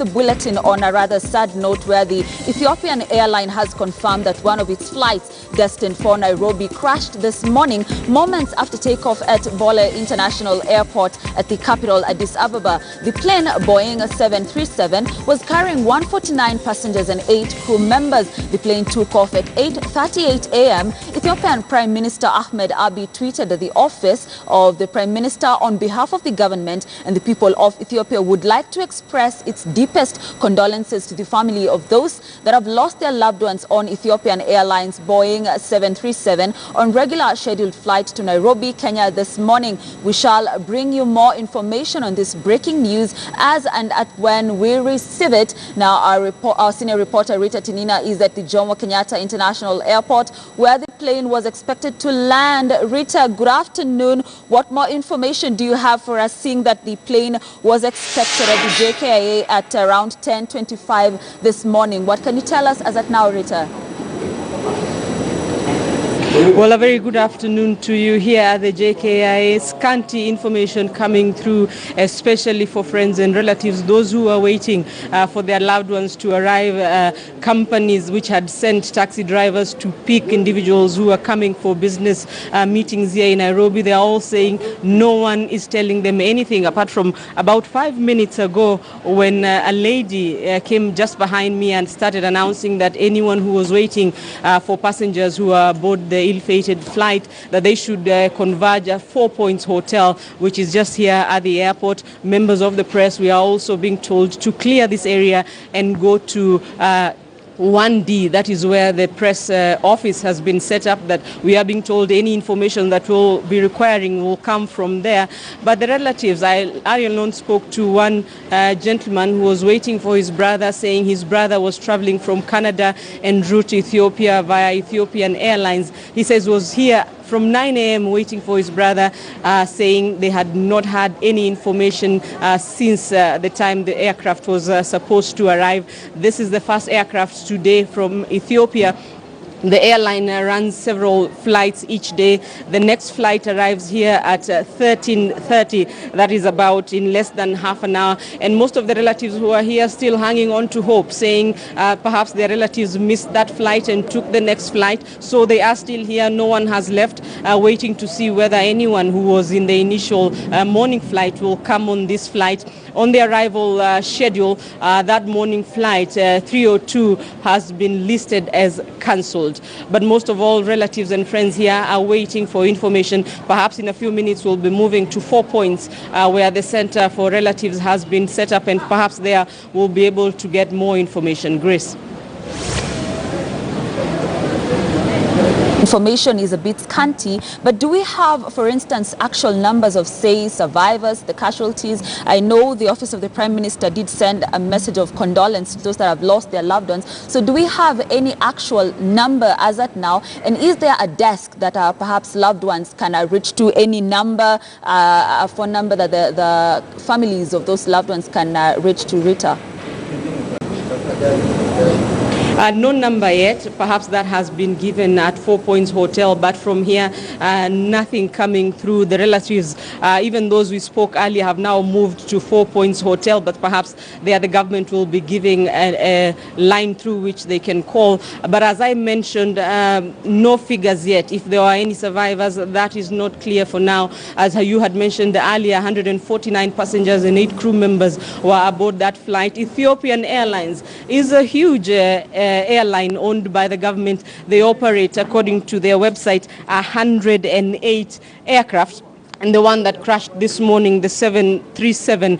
the bulletin on a rather sad note where the Ethiopian airline has confirmed that one of its flights destined for Nairobi crashed this morning, moments after takeoff at Bole International Airport at the capital Addis Ababa. The plane, Boeing 737, was carrying 149 passengers and 8 crew members. The plane took off at 8:38 a.m. Ethiopian Prime Minister Ahmed Abiy tweeted that the office of the Prime Minister on behalf of the government and the people of Ethiopia would like to express its deepest condolences to the family of those that have lost their loved ones on Ethiopian Airlines Boeing 737 on regular scheduled flight to Nairobi, Kenya this morning. We shall bring you more information on this breaking news as and at when we receive it. Now, our senior reporter Rita Tinina is at the Jomo Kenyatta International Airport where the plane was expected to land. Rita, good afternoon. What more information do you have for us, seeing that the plane was expected at the JKIA at around 10:25 this morning? What can you tell us as at now, Rita? Well, a very good afternoon to you here at the JKIA. Scanty information coming through, especially for friends and relatives, those who are waiting for their loved ones to arrive. Companies which had sent taxi drivers to pick individuals who are coming for business meetings here in Nairobi, they are all saying no one is telling them anything, apart from about 5 minutes ago when a lady came just behind me and started announcing that anyone who was waiting for passengers who are aboard the ill-fated flight, that they should converge at 4 Points Hotel, which is just here at the airport. Members of the press, we are also being told to clear this area and go to 1D, that is where the press office has been set up, that we are being told any information that will be requiring will come from there. But the relatives, Ariel Non spoke to one gentleman who was waiting for his brother, saying his brother was traveling from Canada en route to Ethiopia via Ethiopian Airlines. He says was here from 9 a.m. waiting for his brother, saying they had not had any information since the time the aircraft was supposed to arrive. This is the first aircraft today from Ethiopia. The airline runs several flights each day. The next flight arrives here at 13:30. That is about in less than half an hour. And most of the relatives who are here still hanging on to hope, saying perhaps their relatives missed that flight and took the next flight. So they are still here. No one has left, waiting to see whether anyone who was in the initial morning flight will come on this flight. On the arrival schedule, that morning flight 302 has been listed as cancelled. But most of all, relatives and friends here are waiting for information. Perhaps in a few minutes we'll be moving to 4 Points, where the Center for Relatives has been set up, and perhaps there we'll be able to get more information. Grace. Information is a bit scanty, but do we have, for instance, actual numbers of, say, survivors, the casualties? I know the Office of the Prime Minister did send a message of condolence to those that have lost their loved ones. So do we have any actual number as at now? And is there a desk that perhaps loved ones can reach to, any number, a phone number that the families of those loved ones can reach to, Rita? No number yet. Perhaps that has been given at 4 Points Hotel, but from here, nothing coming through. The relatives, even those we spoke earlier, have now moved to 4 Points Hotel, but perhaps there the government will be giving a line through which they can call. But as I mentioned, no figures yet. If there are any survivors, that is not clear for now. As you had mentioned earlier, 149 passengers and 8 crew members were aboard that flight. Ethiopian Airlines is a huge airline owned by the government. They operate, according to their website, 108 aircraft. And the one that crashed this morning, the 737,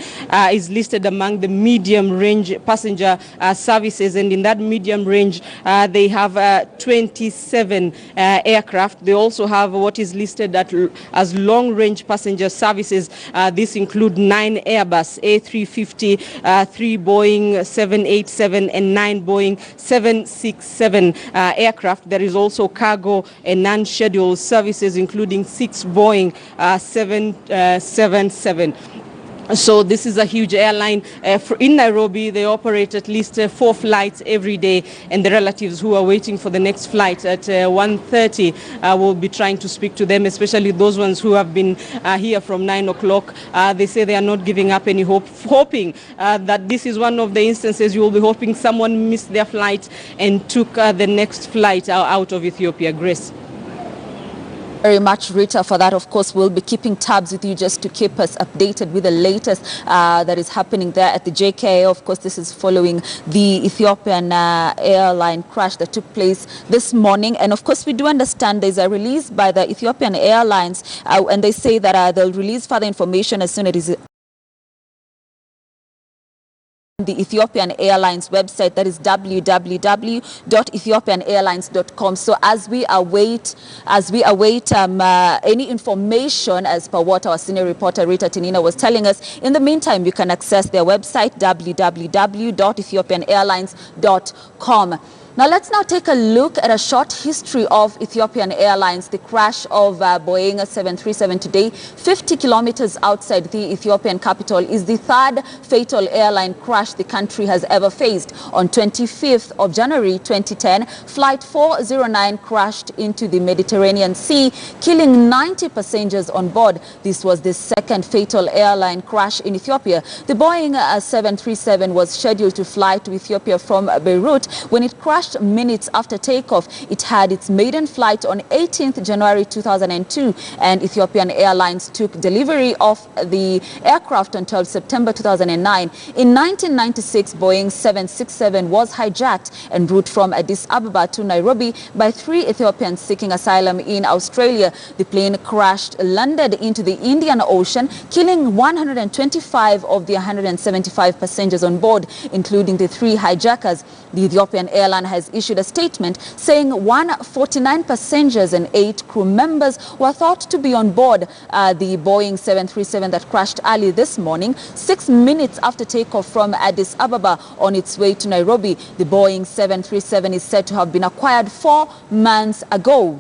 is listed among the medium-range passenger services. And in that medium range, they have 27 aircraft. They also have what is listed as long-range passenger services. This include 9 Airbus A350, 3 Boeing 787, and 9 Boeing 767 aircraft. There is also cargo and non-scheduled services, including 6 Boeing 777. So this is a huge airline. In Nairobi, they operate at least 4 flights every day, and the relatives who are waiting for the next flight at 1:30 will be trying to speak to them, especially those ones who have been here from 9 o'clock. They say they are not giving up any hope, hoping that this is one of the instances you will be hoping someone missed their flight and took the next flight out of Ethiopia. Grace. Very much, Rita, for that. Of course, we'll be keeping tabs with you just to keep us updated with the latest that is happening there at the JKA. Of course, this is following the Ethiopian airline crash that took place this morning. And of course, we do understand there's a release by the Ethiopian Airlines, and they say that they'll release further information as soon as it is the Ethiopian Airlines website, that is www.ethiopianairlines.com. So as we await any information as per what our senior reporter Rita Tinina was telling us, in the meantime you can access their website www.ethiopianairlines.com. Now let's take a look at a short history of Ethiopian Airlines. The crash of Boeing 737 today, 50 kilometers outside the Ethiopian capital, is the third fatal airline crash the country has ever faced. On 25th of January 2010, Flight 409 crashed into the Mediterranean Sea, killing 90 passengers on board. This was the second fatal airline crash in Ethiopia. The Boeing 737 was scheduled to fly to Ethiopia from Beirut when it crashed minutes after takeoff. It had its maiden flight on 18th January 2002, and Ethiopian Airlines took delivery of the aircraft on 12 September 2009. In 1996, Boeing 767 was hijacked en route from Addis Ababa to Nairobi by 3 Ethiopians seeking asylum in Australia. The plane crashed, landed into the Indian Ocean, killing 125 of the 175 passengers on board, including the 3 hijackers. The Ethiopian airline has issued a statement saying 149 passengers and 8 crew members were thought to be on board the Boeing 737 that crashed early this morning, 6 minutes after takeoff from Addis Ababa on its way to Nairobi. The Boeing 737 is said to have been acquired 4 months ago.